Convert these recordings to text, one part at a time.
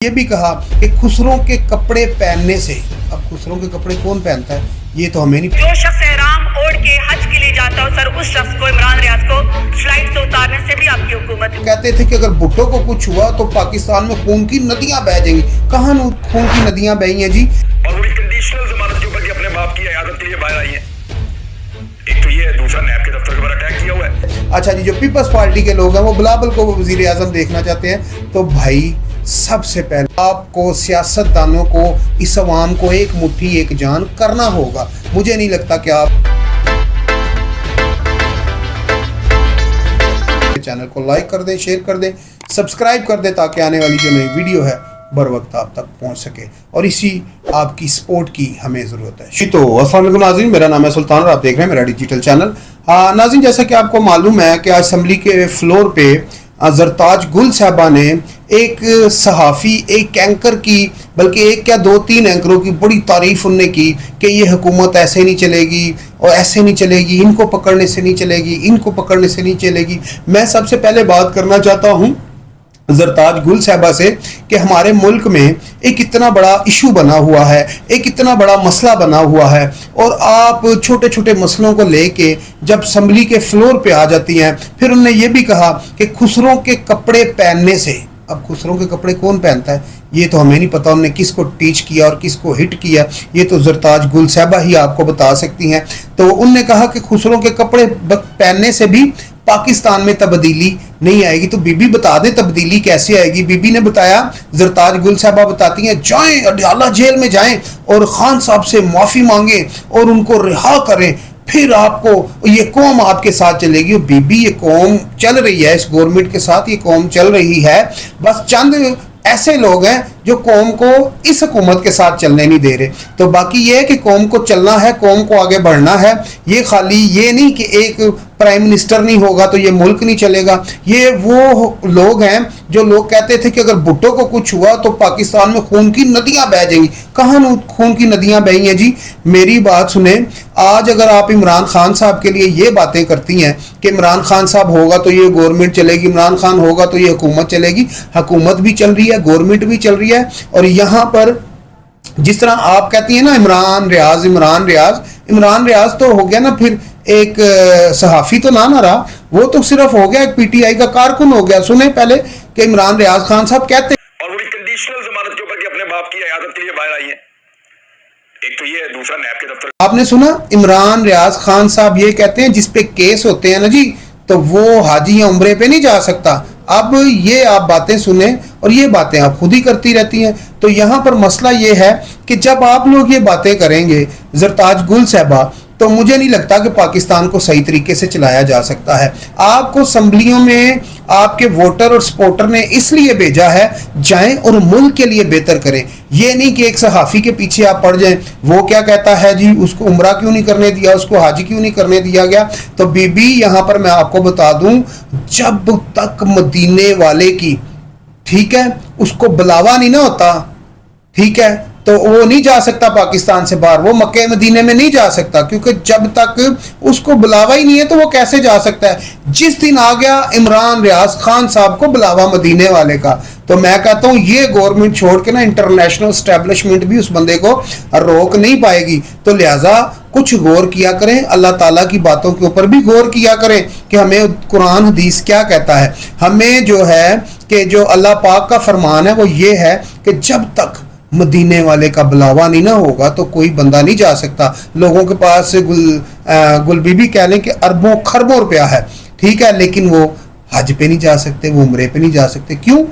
ये भी कहा कि खुसरों के कपड़े पहनने से, अब खुसरों के कपड़े कौन पहनता है ये तो हमें नहीं। जो शख्स एहराम ओढ़ के हज के लिए जाता हो सर, उस शख्स को, इमरान रियाज को फ्लाइट से उतारने से भी आपकी हुकूमत कहते थे कि अगर भुट्टो को कुछ हुआ तो पाकिस्तान में खून की नदियां बह जाएंगी। कहाँ खून की नदियां बही हैं जी? और बड़ी कंडीशनल जमानत के ऊपर कि अपने बाप की इयादत के लिए बाहर आई है। एक तो ये, दूसरा नैब के दफ्तर के ऊपर अटैक किया हुआ है। अच्छा जी, जो पीपल्स पार्टी के लोग हैं वो बिलावल को वजीर आजम देखना चाहते हैं, तो भाई सबसे पहले आपको, सियासतदानों को, इस अवाम को एक मुट्ठी एक जान करना होगा। मुझे नहीं लगता कि आप चैनल को लाइक कर दें, शेयर कर दें, सब्सक्राइब कर दें, ताकि आने वाली जो नई वीडियो है बर वक्त आप तक पहुंच सके, और इसी आपकी सपोर्ट की हमें ज़रूरत है। तो अस्सलाम वालेकुम नाज़रीन, मेरा नाम है सुल्तान और आप देख रहे हैं मेरा डिजिटल चैनल। नाज़रीन, जैसा कि आपको मालूम है कि असम्बली के फ्लोर पे जरताज गुल साहबा ने एक सहाफ़ी, एक एंकर की, बल्कि एक क्या 2-3 एंकरों की बड़ी तारीफ़ उनने की कि ये हुकूमत ऐसे नहीं चलेगी और ऐसे नहीं चलेगी, इनको पकड़ने से नहीं चलेगी, इनको पकड़ने से नहीं चलेगी। मैं सबसे पहले बात करना चाहता हूँ जरताज गुल साहबा से कि हमारे मुल्क में एक इतना बड़ा इशू बना हुआ है, एक इतना बड़ा मसला बना हुआ है, और आप छोटे छोटे मसलों को लेके जब असम्बली के फ्लोर पे आ जाती हैं, फिर उन्होंने ये भी कहा कि खुसरों के कपड़े पहनने से, अब खुसरों के कपड़े कौन पहनता है ये तो हमें नहीं पता, उन्होंने किसको टीच किया और किसको हिट किया, ये तो जरताज गुल साहबा ही आपको बता सकती हैं। तो उनने कहा कि खुसरों के कपड़े पहनने से भी पाकिस्तान में तब्दीली नहीं आएगी। तो बीबी बता दे तब्दीली कैसे आएगी। बीबी ने बताया, जरताज गुल साहबा बताती हैं, जाएं अडयाला जेल में जाएं और खान साहब से माफ़ी मांगें और उनको रिहा करें, फिर आपको ये कौम आपके साथ चलेगी। और बीबी, ये कौम चल रही है, इस गवर्नमेंट के साथ ये कौम चल रही है, बस चंद ऐसे लोग हैं जो कौम को इस हुकूमत के साथ चलने नहीं दे रहे। तो बाकी ये है कि कौम को चलना है, कौम को आगे बढ़ना है। ये खाली ये नहीं कि एक प्राइम मिनिस्टर नहीं होगा तो ये मुल्क नहीं चलेगा। ये वो लोग हैं जो लोग कहते थे कि अगर भुट्टो को कुछ हुआ तो पाकिस्तान में खून की नदियां बह जाएंगी। कहाँ खून की नदियां बही हैं जी? मेरी बात सुने, आज अगर आप इमरान खान साहब के लिए ये बातें करती हैं कि इमरान खान साहब होगा तो ये गवर्नमेंट चलेगी, इमरान खान होगा तो ये हुकूमत चलेगी, हुकूमत भी चल रही है, गवर्नमेंट भी चल रही है। और यहाँ पर जिस तरह आप कहती हैं ना इमरान रियाज, इमरान रियाज, इमरान रियाज तो हो गया ना फिर एक सहाफ़ी तो ना रहा, वो तो सिर्फ हो गया एक पीटीआई का कारकुन हो गया। सुने पहले कि इमरान रियाज खान साहब कहते हैं, और बड़ी कंडीशनल जमानत के ऊपर कि अपने बाप की इयादत के लिए बाहर आई है। एक तो ये, दूसरा नैब के दफ्तर। आपने सुना, इमरान रियाज खान साहब ये कहते हैं जिस पे केस होते हैं ना जी, तो वो हाजी या उम्रे पे नहीं जा सकता। अब ये आप बातें सुने और ये बातें आप खुद ही करती रहती हैं। तो यहाँ पर मसला ये है कि जब आप लोग ये बातें करेंगे जरताज गुल साहबा, तो मुझे नहीं लगता कि पाकिस्तान को सही तरीके से चलाया जा सकता है। आपको असम्बलियों में आपके वोटर और सपोर्टर ने इसलिए भेजा है, जाएं और मुल्क के लिए बेहतर करें। ये नहीं कि एक सहाफ़ी के पीछे आप पड़ जाएं, वो क्या कहता है जी, उसको उम्रा क्यों नहीं करने दिया, उसको हाजी क्यों नहीं करने दिया गया। तो बीबी, यहाँ पर मैं आपको बता दूं, जब तक मदीने वाले की, ठीक है, उसको बुलावा नहीं ना होता, ठीक है, तो वो नहीं जा सकता पाकिस्तान से बाहर, वो मक्के मदीने में नहीं जा सकता, क्योंकि जब तक उसको बुलावा ही नहीं है तो वो कैसे जा सकता है। जिस दिन आ गया इमरान रियाज खान साहब को बुलावा मदीने वाले का, तो मैं कहता हूँ ये गवर्नमेंट छोड़ के ना इंटरनेशनल एस्टेब्लिशमेंट भी उस बंदे को रोक नहीं पाएगी। तो लिहाजा कुछ गौर किया करें, अल्लाह ताला की बातों के ऊपर भी गौर किया करें कि हमें कुरान हदीस क्या कहता है। हमें जो है कि जो अल्लाह पाक का फरमान है वो ये है कि जब तक मदीने वाले का बुलावा नहीं ना होगा तो कोई बंदा नहीं जा सकता। लोगों के पास गुल बीबी कह लें कि अरबों खरबों रुपया है, ठीक है, लेकिन वो हज पे नहीं जा सकते, वो उम्रे पे नहीं जा सकते। क्यों?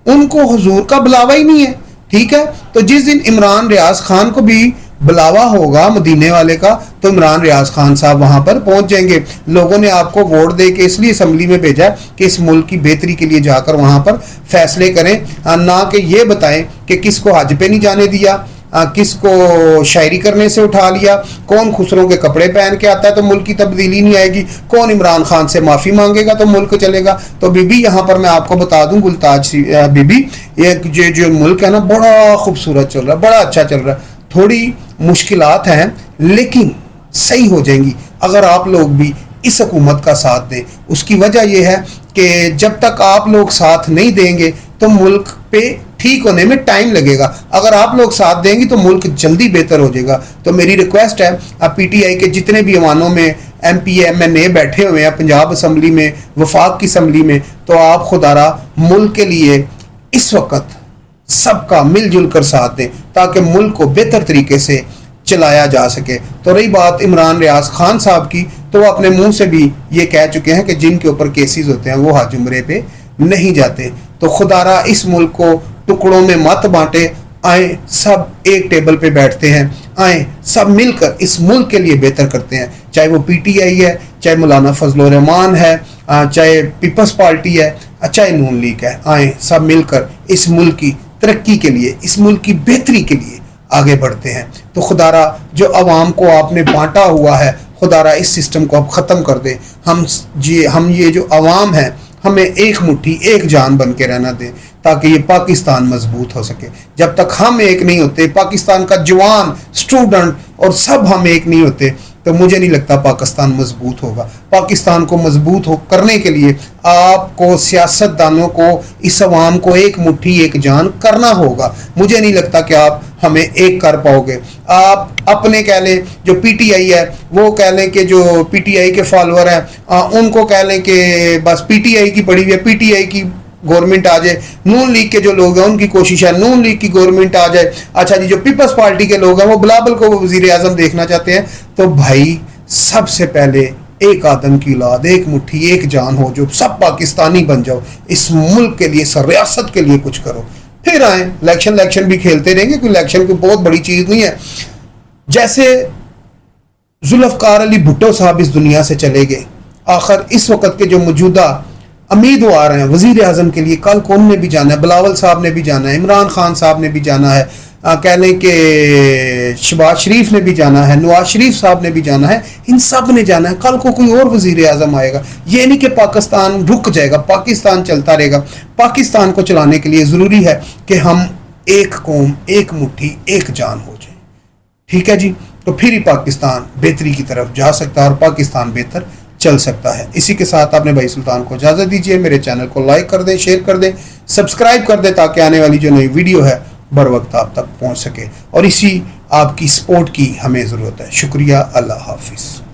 उनको हुजूर का बुलावा ही नहीं है, ठीक है। तो जिस दिन इमरान रियाज खान को भी बुलावा होगा मदीने वाले का, तो इमरान रियाज खान साहब वहां पर पहुंच जाएंगे। लोगों ने आपको वोट दे के इसलिए असम्बली में भेजा कि इस मुल्क की बेहतरी के लिए जाकर वहां पर फैसले करें, ना कि ये बताएं कि किसको हज पे नहीं जाने दिया, किसको शायरी करने से उठा लिया, कौन खुसरों के कपड़े पहन के आता है तो मुल्क की तब्दीली नहीं आएगी, कौन इमरान खान से माफ़ी मांगेगा तो मुल्क चलेगा। तो बीबी, यहाँ पर मैं आपको बता दूं, गुलताज बीबी, ये जो मुल्क है ना बड़ा खूबसूरत चल रहा है, बड़ा अच्छा चल रहा है। थोड़ी मुश्किलात हैं लेकिन सही हो जाएंगी अगर आप लोग भी इस हुकूमत का साथ दें। उसकी वजह यह है कि जब तक आप लोग साथ नहीं देंगे तो मुल्क पे ठीक होने में टाइम लगेगा। अगर आप लोग साथ देंगे तो मुल्क जल्दी बेहतर हो जाएगा। तो मेरी रिक्वेस्ट है, अब पीटीआई के जितने भी ऐवानों में एमपी एमएनए बैठे हुए हैं, पंजाब असम्बली में, वफाक की असम्बली में, तो आप खुदारा मुल्क के लिए इस वक्त सबका मिलजुल कर साथ दें ताकि मुल्क को बेहतर तरीके से चलाया जा सके। तो रही बात इमरान रियाज खान साहब की, तो वो अपने मुंह से भी ये कह चुके हैं कि जिनके ऊपर केसेस होते हैं वो हज उम्रे पे नहीं जाते। तो खुदारा इस मुल्क को टुकड़ों में मत बांटे, आए सब एक टेबल पे बैठते हैं, आए सब मिलकर इस मुल्क के लिए बेहतर करते हैं। चाहे वो पीटीआई है, चाहे मौलाना फजलुर रहमान है, चाहे पीपल्स पार्टी है, चाहे नून लीग है, आए सब मिलकर इस मुल्क की तरक्की के लिए, इस मुल्क की बेहतरी के लिए आगे बढ़ते हैं। तो खुदारा जो अवाम को आपने बांटा हुआ है, खुदारा इस सिस्टम को आप ख़त्म कर दे। हम ये जो अवाम है, हमें एक मुट्ठी एक जान बन के रहना दें ताकि ये पाकिस्तान मजबूत हो सके। जब तक हम एक नहीं होते, पाकिस्तान का जवान, स्टूडेंट और सब हम एक नहीं होते, तो मुझे नहीं लगता पाकिस्तान मजबूत होगा। पाकिस्तान को मजबूत करने के लिए आपको, सियासतदानों को, इस अवाम को एक मुट्ठी एक जान करना होगा। मुझे नहीं लगता कि आप हमें एक कर पाओगे। आप अपने कह लें, जो पीटीआई है वो कह लें कि जो पीटीआई के फॉलोअर हैं उनको कह लें कि बस पीटीआई की पड़ी हुई है, पीटीआई की गवर्नमेंट आ जाए। नून लीग के जो लोग हैं उनकी कोशिश है नून लीग की गवर्नमेंट आ जाए। अच्छा जी, जो पीपल्स पार्टी के लोग हैं वो बिलावल को वजीर आजम देखना चाहते हैं। तो भाई सबसे पहले एक आदम की औलाद, एक मुट्ठी एक जान हो, जो सब पाकिस्तानी बन जाओ, इस मुल्क के लिए, इस रियासत के लिए कुछ करो। फिर आए इलेक्शन भी खेलते रहेंगे, कोई इलेक्शन कोई बहुत बड़ी चीज नहीं है। जैसे जुल्फकार अली भुट्टो साहब इस दुनिया से चले गए, आखिर इस वक्त के जो मौजूदा उम्मीदवार हैं वजीर आजम के लिए, कल कौन ने भी जाना है, बिलावल साहब ने भी जाना है, इमरान खान साहब ने भी जाना है, कह लें कि शहबाज शरीफ ने भी जाना है, नवाज शरीफ साहब ने भी जाना है, इन सब ने जाना है। कल को कोई और वजीर आजम आएगा। ये नहीं कि पाकिस्तान रुक जाएगा, पाकिस्तान चलता रहेगा। पाकिस्तान को चलाने के लिए ज़रूरी है कि हम एक कौम, एक मुट्ठी, एक जान हो जाए। ठीक है जी, तो फिर ही पाकिस्तान बेहतरी की तरफ जा सकता है और पाकिस्तान बेहतर चल सकता है। इसी के साथ आपने भाई सुल्तान को इजाज़त दीजिए। मेरे चैनल को लाइक कर दें, शेयर कर दें, सब्सक्राइब कर दें ताकि आने वाली जो नई वीडियो है बर वक्त आप तक पहुंच सके। और इसी आपकी सपोर्ट की हमें ज़रूरत है। शुक्रिया, अल्लाह हाफिज़।